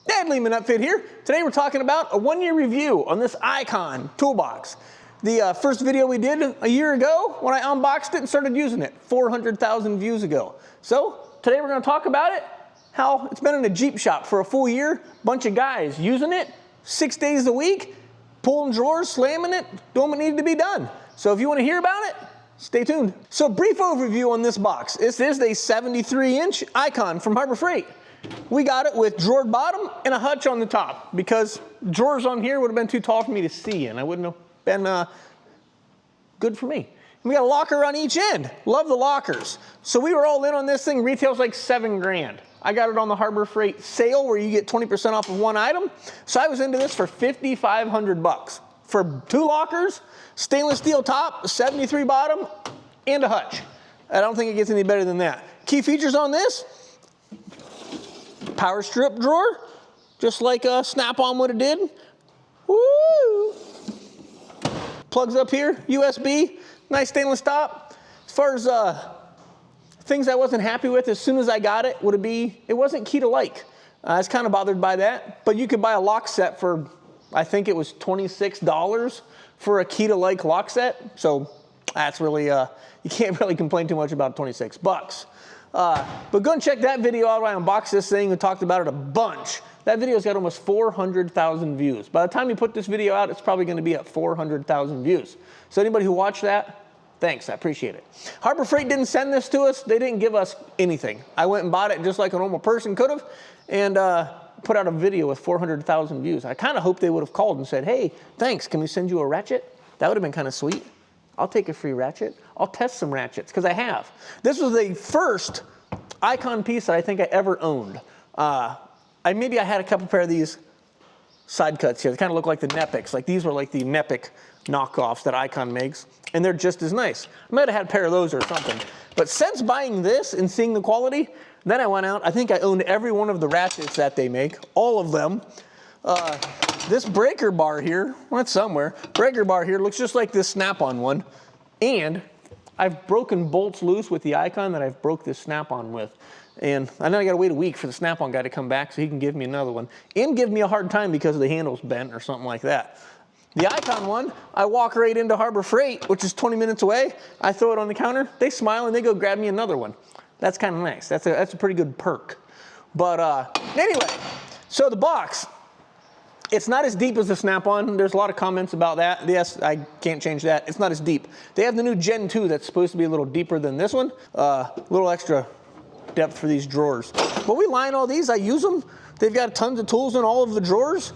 Dad Lehman Upfit here. Today we're talking about a 1-year review on this Icon Toolbox. The first video we did a year ago when I unboxed it and started using it, 400,000 views ago. So today we're going to talk about it, how it's been in a Jeep shop for a full year, bunch of guys using it 6 days a week, pulling drawers, slamming it, doing what needed to be done. So if you want to hear about it, stay tuned. So brief overview on this box. This is a 73-inch Icon from Harbor Freight. We got it with drawered bottom and a hutch on the top because drawers on here would have been too tall for me to see and I wouldn't have been good for me. And we got a locker on each end. Love the lockers. So we were all in on this thing. Retails like $7 grand. I got it on the Harbor Freight sale where you get 20% off of one item. So I was into this for 5,500 bucks for 2 lockers, stainless steel top, 73 bottom, and a hutch. I don't think it gets any better than that. Key features on this: power strip drawer, just like a Snap-on would have did. Woo! Plugs up here, USB, nice stainless top. As far as things I wasn't happy with as soon as I got it, it wasn't key to like. I was kind of bothered by that, but you could buy a lock set for, I think it was $26 for a key to like lock set. So that's really, you can't really complain too much about 26 bucks. But go and check that video out where I unboxed this thing and talked about it a bunch. That video's got almost 400,000 views. By the time you put this video out, it's probably going to be at 400,000 views. So anybody who watched that, thanks, I appreciate it. Harbor Freight didn't send this to us. They didn't give us anything. I went and bought it just like a normal person could have and put out a video with 400,000 views. I kind of hoped they would have called and said, hey, thanks, can we send you a ratchet? That would have been kind of sweet. I'll take a free ratchet. I'll test some ratchets, because I have. This was the first Icon piece that I think I ever owned. Maybe I had a couple pair of these side cuts here. They kind of look like the Nepics. Like these were like the Nepic knockoffs that Icon makes, and they're just as nice. I might have had a pair of those or something. But since buying this and seeing the quality, then I went out. I think I owned every one of the ratchets that they make, all of them. This breaker bar here, well, it's somewhere. Breaker bar here looks just like this Snap-on one. And I've broken bolts loose with the Icon that I've broke this Snap-on with. And I know I gotta wait a week for the Snap-on guy to come back so he can give me another one. And give me a hard time because the handle's bent or something like that. The Icon one, I walk right into Harbor Freight, which is 20 minutes away. I throw it on the counter, they smile and they go grab me another one. That's kind of nice. That's a pretty good perk. But anyway, so the box. It's not as deep as the Snap-on. There's a lot of comments about that. Yes, I can't change that. It's not as deep. They have the new Gen 2 that's supposed to be a little deeper than this one. A little extra depth for these drawers. But we line all these. I use them. They've got tons of tools in all of the drawers.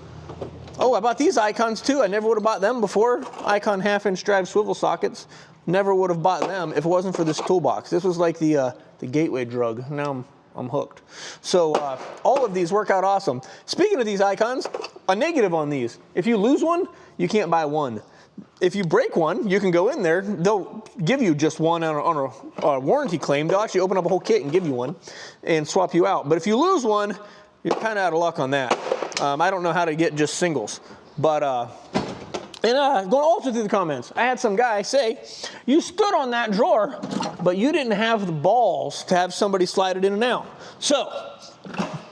Oh, I bought these Icons too. I never would have bought them before. Icon 1/2-inch drive swivel sockets. Never would have bought them if it wasn't for this toolbox. This was like the gateway drug. Now I'm hooked. So all of these work out awesome. Speaking of these Icons, a negative on these: if you lose one, you can't buy one. If you break one, you can go in there. They'll give you just one on a warranty claim. They'll actually open up a whole kit and give you one and swap you out. But if you lose one, you're kind of out of luck on that. I don't know how to get just singles. But going also through the comments, I had some guy say, you stood on that drawer, but you didn't have the balls to have somebody slide it in and out. So,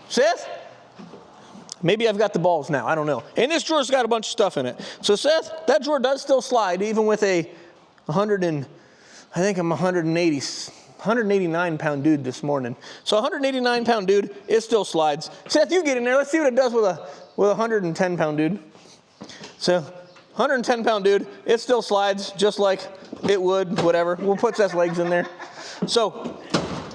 Seth, maybe I've got the balls now, I don't know. And this drawer's got a bunch of stuff in it. So Seth, that drawer does still slide, even with a 189-pound dude this morning. So 189-pound dude, it still slides. Seth, you get in there, let's see what it does with a 110-pound dude. So, 110-pound dude, it still slides just like it would, whatever. We'll put Seth's legs in there. So,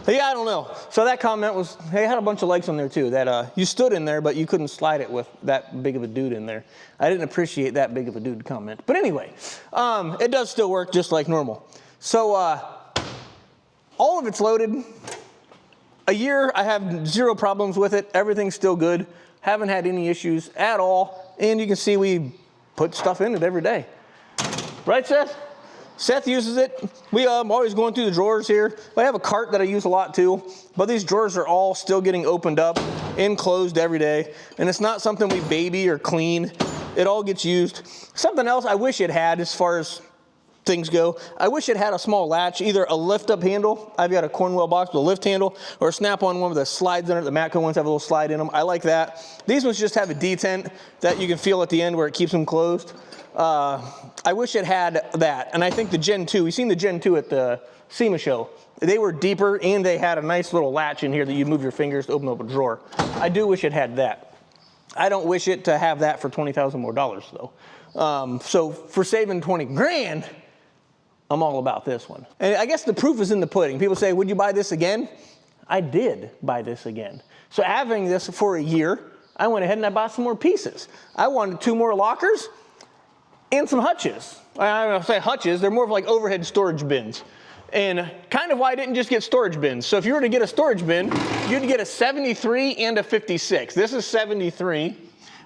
yeah, I don't know. So that comment was, hey, had a bunch of legs on there too, that you stood in there, but you couldn't slide it with that big of a dude in there. I didn't appreciate that big of a dude comment. But anyway, it does still work just like normal. So, all of it's loaded. A year, I have 0 problems with it. Everything's still good. Haven't had any issues at all. And you can see we put stuff in it every day. Right, Seth? Seth uses it. We always going through the drawers here. I have a cart that I use a lot too, but these drawers are all still getting opened up and closed every day. And it's not something we baby or clean. It all gets used. Something else I wish it had as far as things go. I wish it had a small latch, either a lift-up handle. I've got a Cornwell box with a lift handle, or a Snap-on one with a slides in it. The Matco ones have a little slide in them. I like that. These ones just have a detent that you can feel at the end where it keeps them closed. I wish it had that. And I think the Gen 2, we've seen the Gen 2 at the SEMA show. They were deeper, and they had a nice little latch in here that you move your fingers to open up a drawer. I do wish it had that. I don't wish it to have that for $20,000 more though. So for saving 20 grand, I'm all about this one. And I guess the proof is in the pudding. People say, would you buy this again? I did buy this again. So having this for a year, I went ahead and I bought some more pieces. I wanted 2 more lockers and some hutches. I don't say hutches, they're more of like overhead storage bins. And kind of why I didn't just get storage bins. So if you were to get a storage bin, you'd get a 73 and a 56. This is 73.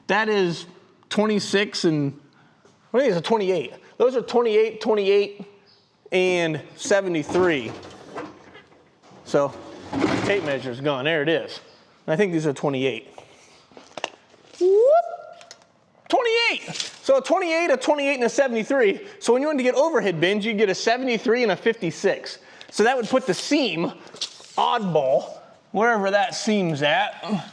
That is 26 and, what is it, 28. Those are 28, 28, and 73. So my tape measure's gone. There it is. I think these are 28. Whoop! 28. So a 28, a 28, and a 73. So when you want to get overhead bins, you get a 73 and a 56. So that would put the seam, oddball, wherever that seam's at.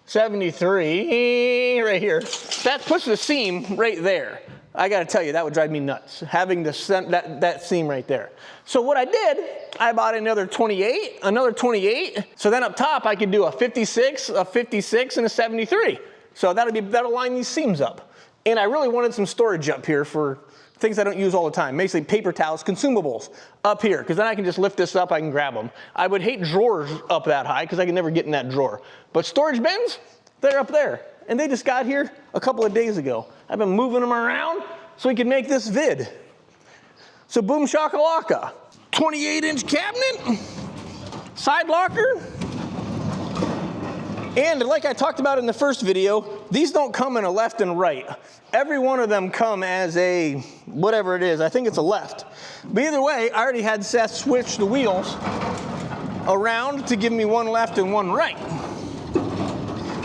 73, right here. That puts the seam right there. I got to tell you, that would drive me nuts, having that seam right there. So what I did, I bought another 28, another 28. So then up top, I could do a 56, a 56, and a 73. So that'll line these seams up. And I really wanted some storage up here for things I don't use all the time, basically paper towels, consumables up here, because then I can just lift this up, I can grab them. I would hate drawers up that high because I can never get in that drawer. But storage bins, they're up there. And they just got here a couple of days ago. I've been moving them around so we can make this vid. So boom shakalaka. 28-inch cabinet, side locker. And like I talked about in the first video, these don't come in a left and right. Every one of them come as a, whatever it is, I think it's a left. But either way, I already had Seth switch the wheels around to give me one left and one right.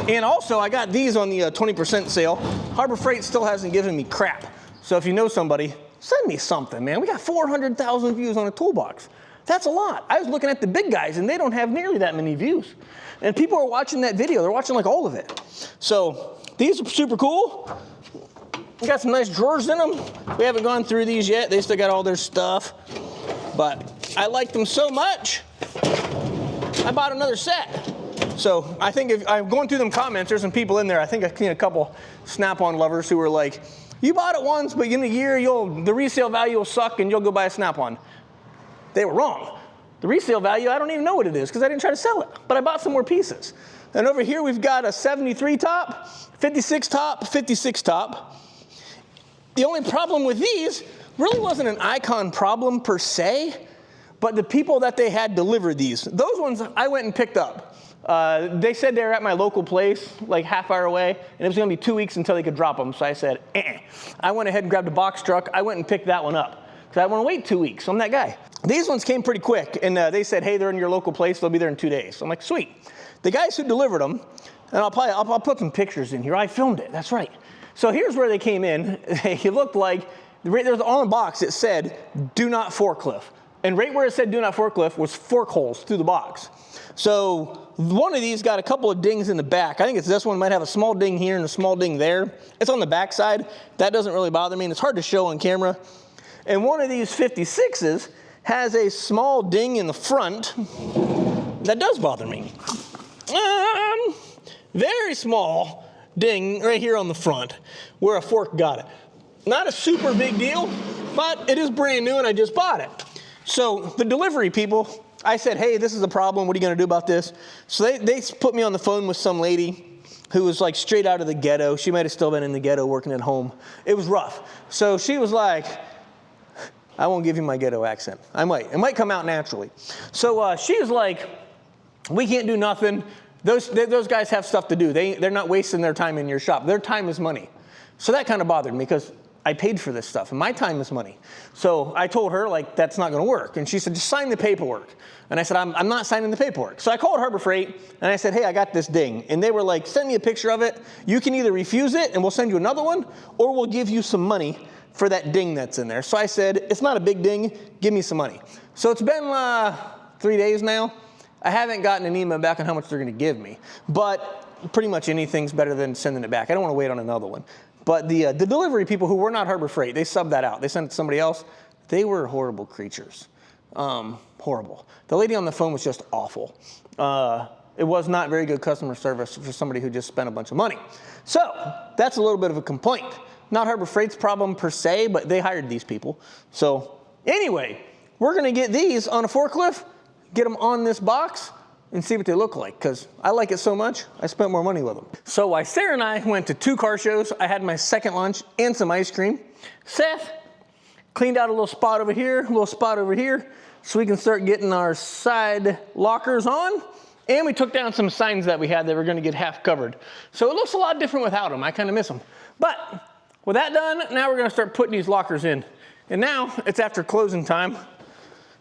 And also, I got these on the 20% sale. Harbor Freight still hasn't given me crap. So if you know somebody, send me something, man. We got 400,000 views on a Toolbox. That's a lot. I was looking at the big guys, and they don't have nearly that many views. And people are watching that video. They're watching like all of it. So these are super cool. We got some nice drawers in them. We haven't gone through these yet. They still got all their stuff. But I like them so much, I bought another set. So I think if I'm going through them comments, there's some people in there. I think I've seen a couple Snap-on lovers who were like, you bought it once, but in a year, the resale value will suck and you'll go buy a Snap-on. They were wrong. The resale value, I don't even know what it is because I didn't try to sell it, but I bought some more pieces. And over here, we've got a 73 top, 56 top, 56 top. The only problem with these really wasn't an Icon problem per se, but the people that they had delivered these. Those ones I went and picked up. They said they were at my local place, like half hour away, and it was gonna be 2 weeks until they could drop them. So I said, eh. I went ahead and grabbed a box truck. I went and picked that one up because I want to wait 2 weeks. I'm that guy. These ones came pretty quick, and they said, hey, they're in your local place. They'll be there in 2 days. So I'm like, sweet. The guys who delivered them, and I'll put some pictures in here. I filmed it. That's right. So here's where they came in. It looked like, there's on the box, it said, do not forklift. And right where it said do not forklift was fork holes through the box. So one of these got a couple of dings in the back. I think it's this one. Might have a small ding here and a small ding there. It's on the back side. That doesn't really bother me, and it's hard to show on camera. And one of these 56s has a small ding in the front that does bother me. Very small ding right here on the front where a fork got it. Not a super big deal, but it is brand new and I just bought it. So the delivery people, I said, hey, this is a problem. What are you going to do about this? So they put me on the phone with some lady who was like straight out of the ghetto. She might have still been in the ghetto working at home. It was rough. So she was like, I won't give you my ghetto accent. I might. It might come out naturally. So she was like, we can't do nothing. Those guys have stuff to do. They're not wasting their time in your shop. Their time is money. So that kind of bothered me because I paid for this stuff and my time is money. So I told her, like, that's not going to work. And she said, just sign the paperwork. And I said, I'm not signing the paperwork. So I called Harbor Freight and I said, hey, I got this ding. And they were like, send me a picture of it. You can either refuse it and we'll send you another one, or we'll give you some money for that ding that's in there. So I said, it's not a big ding, give me some money. So it's been 3 days now. I haven't gotten an email back on how much they're gonna give me, but pretty much anything's better than sending it back. I don't wanna wait on another one. But the delivery people who were not Harbor Freight, they subbed that out. They sent it to somebody else. They were horrible creatures, horrible. The lady on the phone was just awful. It was not very good customer service for somebody who just spent a bunch of money. So that's a little bit of a complaint. Not Harbor Freight's problem per se, but they hired these people. So anyway, we're gonna get these on a forklift, get them on this box, and see what they look like, because I like it so much, I spent more money with them. So while Sarah and I went to 2 car shows, I had my second lunch and some ice cream. Seth cleaned out a little spot over here, a little spot over here, so we can start getting our side lockers on. And we took down some signs that we had that were gonna get half covered. So it looks a lot different without them. I kinda miss them. But with that done, now we're gonna start putting these lockers in. And now it's after closing time.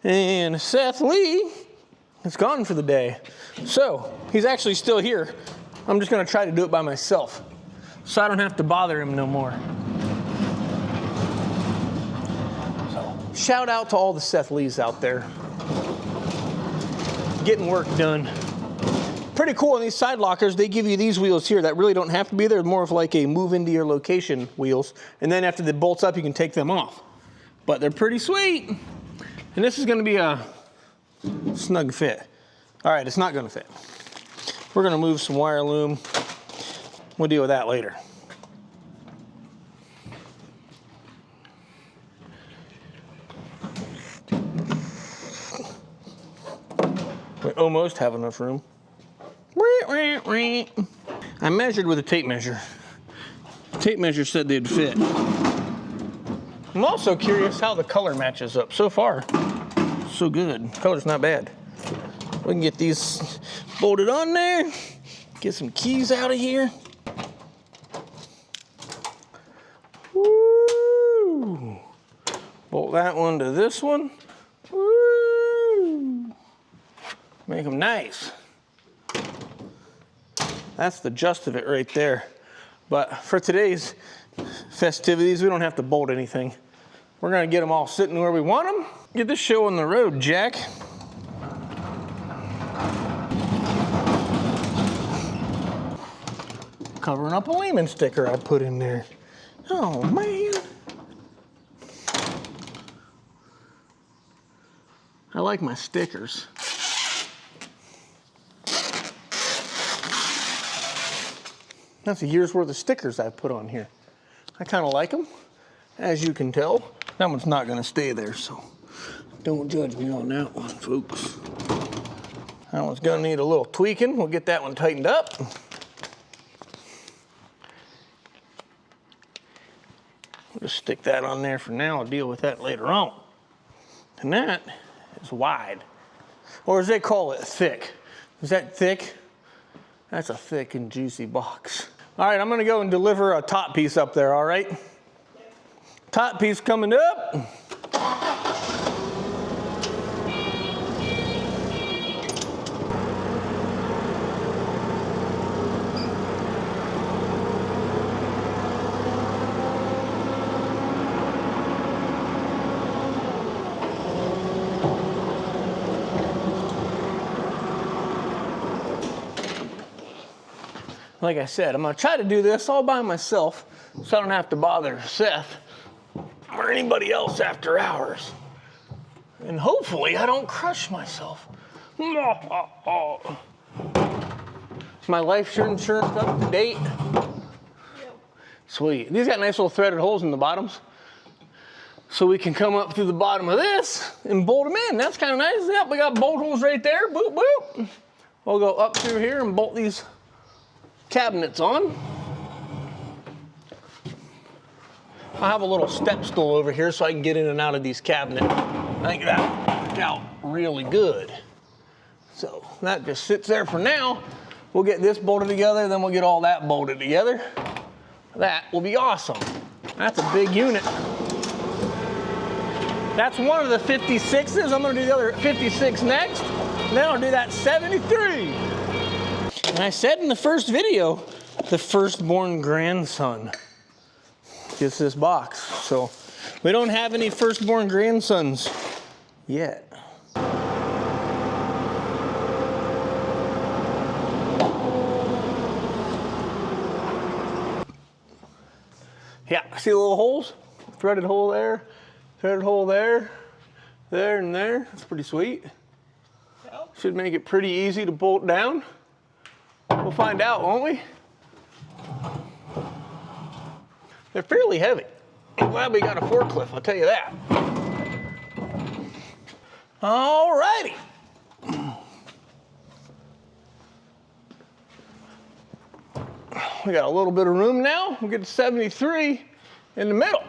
And Seth Lee is gone for the day. So he's actually still here. I'm just gonna try to do it by myself, so I don't have to bother him no more. So shout out to all the Seth Lees out there, getting work done. Pretty cool. In these side lockers, they give you these wheels here that really don't have to be there. More of like a move into your location wheels. And then after the bolt's up, you can take them off. But they're pretty sweet. And this is gonna be a snug fit. All right, it's not gonna fit. We're gonna move some wire loom. We'll deal with that later. We almost have enough room. I measured with a tape measure. The tape measure said they'd fit. I'm also curious how the color matches up. So far, so good. Color's not bad. We can get these bolted on there, get some keys out of here. Woo! Bolt that one to this one. Woo! Make them nice. That's the gist of it right there. But for today's festivities, we don't have to bolt anything. We're gonna get them all sitting where we want them. Get this show on the road, Jack. Covering up a Lehman sticker I put in there. Oh man. I like my stickers. That's a year's worth of stickers I put on here. I kind of like them, as you can tell. That one's not gonna stay there, so don't judge me on that one, folks. That one's gonna need a little tweaking. We'll get that one tightened up. We'll just stick that on there for now. I'll deal with that later on. And that is wide, or as they call it, thick. Is that thick? That's a thick and juicy box. All right, I'm gonna go and deliver a top piece up there, all right? Top piece coming up. Like I said, I'm gonna try to do this all by myself so I don't have to bother Seth or anybody else after hours. And hopefully I don't crush myself. Is my life insurance up to date? Sweet. These got nice little threaded holes in the bottoms, so we can come up through the bottom of this and bolt them in. That's kind of nice. Yep, we got bolt holes right there. Boop, boop. We'll go up through here and bolt these cabinets on. I have a little step stool over here so I can get in and out of these cabinets. I think that worked out really good. So that just sits there for now. We'll get this bolted together, then we'll get all that bolted together. That will be awesome. That's a big unit. That's one of the 56s. I'm gonna do the other 56 next. And then I'll do that 73. And I said in the first video, the firstborn grandson gets this box. So We don't have any firstborn grandsons yet. Yeah, see the little holes? Threaded hole there, threaded hole there, there and there. That's pretty sweet. Should make it pretty easy to bolt down. We'll find out, won't we? They're fairly heavy. I'm glad we got a forklift, I'll tell you that. All righty. We got a little bit of room now. We'll get to 73 in the middle.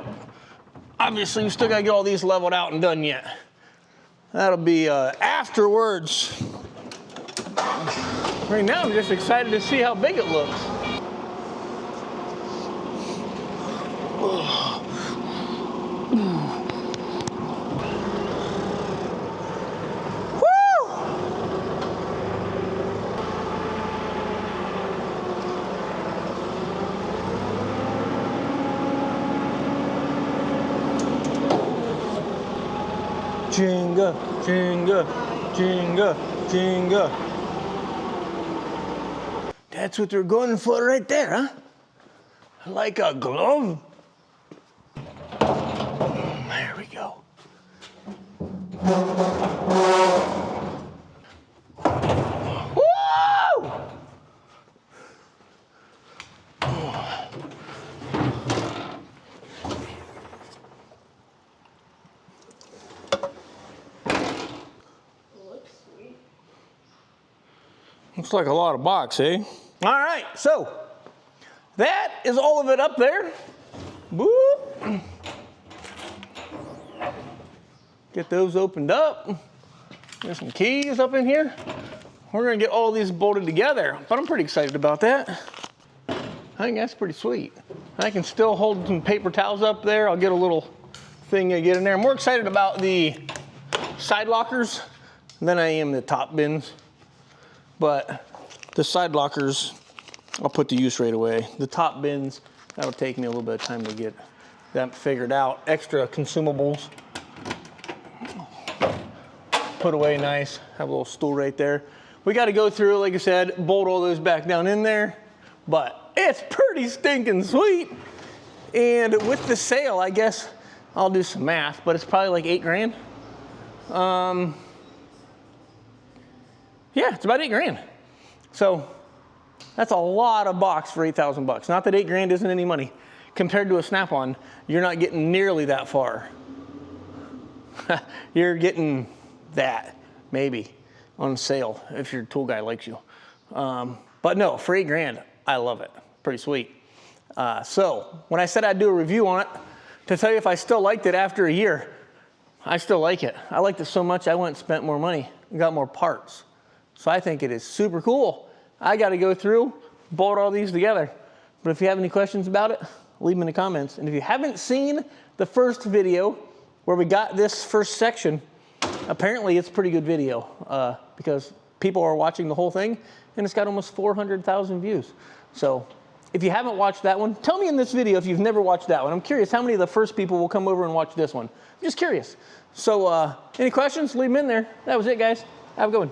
Obviously, we still got to get all these leveled out and done yet. That'll be afterwards. Right now, I'm just excited to see how big it looks. Jinga, jinga, jinga, jinga. That's what they're going for right there, huh? Like a glove. There we go. Woo! Looks like a lot of box, eh? All right, so that is all of it up there. Boop. Get those opened up. There's some keys up in here. We're gonna get all these bolted together, but I'm pretty excited about that. I think that's pretty sweet. I can still hold some paper towels up there. I'll get a little thing to get in there. I'm more excited about the side lockers than I am the top bins. But the side lockers, I'll put to use right away. The top bins, that'll take me a little bit of time to get that figured out. Extra consumables. Put away nice, have a little stool right there. We got to go through, like I said, bolt all those back down in there, but it's pretty stinking sweet. And with the sale, I guess I'll do some math, but it's probably like 8 grand. Yeah, it's about 8 grand. So that's a lot of box for 8,000 bucks. Not that 8 grand isn't any money. Compared to a Snap-on, you're not getting nearly that far. You're getting that, maybe, on sale if your tool guy likes you. But no, for 8 grand, I love it. Pretty sweet. So when I said I'd do a review on it, to tell you if I still liked it after a year, I still like it. I liked it so much I went and spent more money and got more parts. So I think it is super cool. I got to go through, bolt all these together. But if you have any questions about it, leave them in the comments. And if you haven't seen the first video where we got this first section, apparently it's a pretty good video because people are watching the whole thing and it's got almost 400,000 views. So if you haven't watched that one, tell me in this video if you've never watched that one. I'm curious how many of the first people will come over and watch this one. I'm just curious. So any questions, leave them in there. That was it, guys. Have a good one.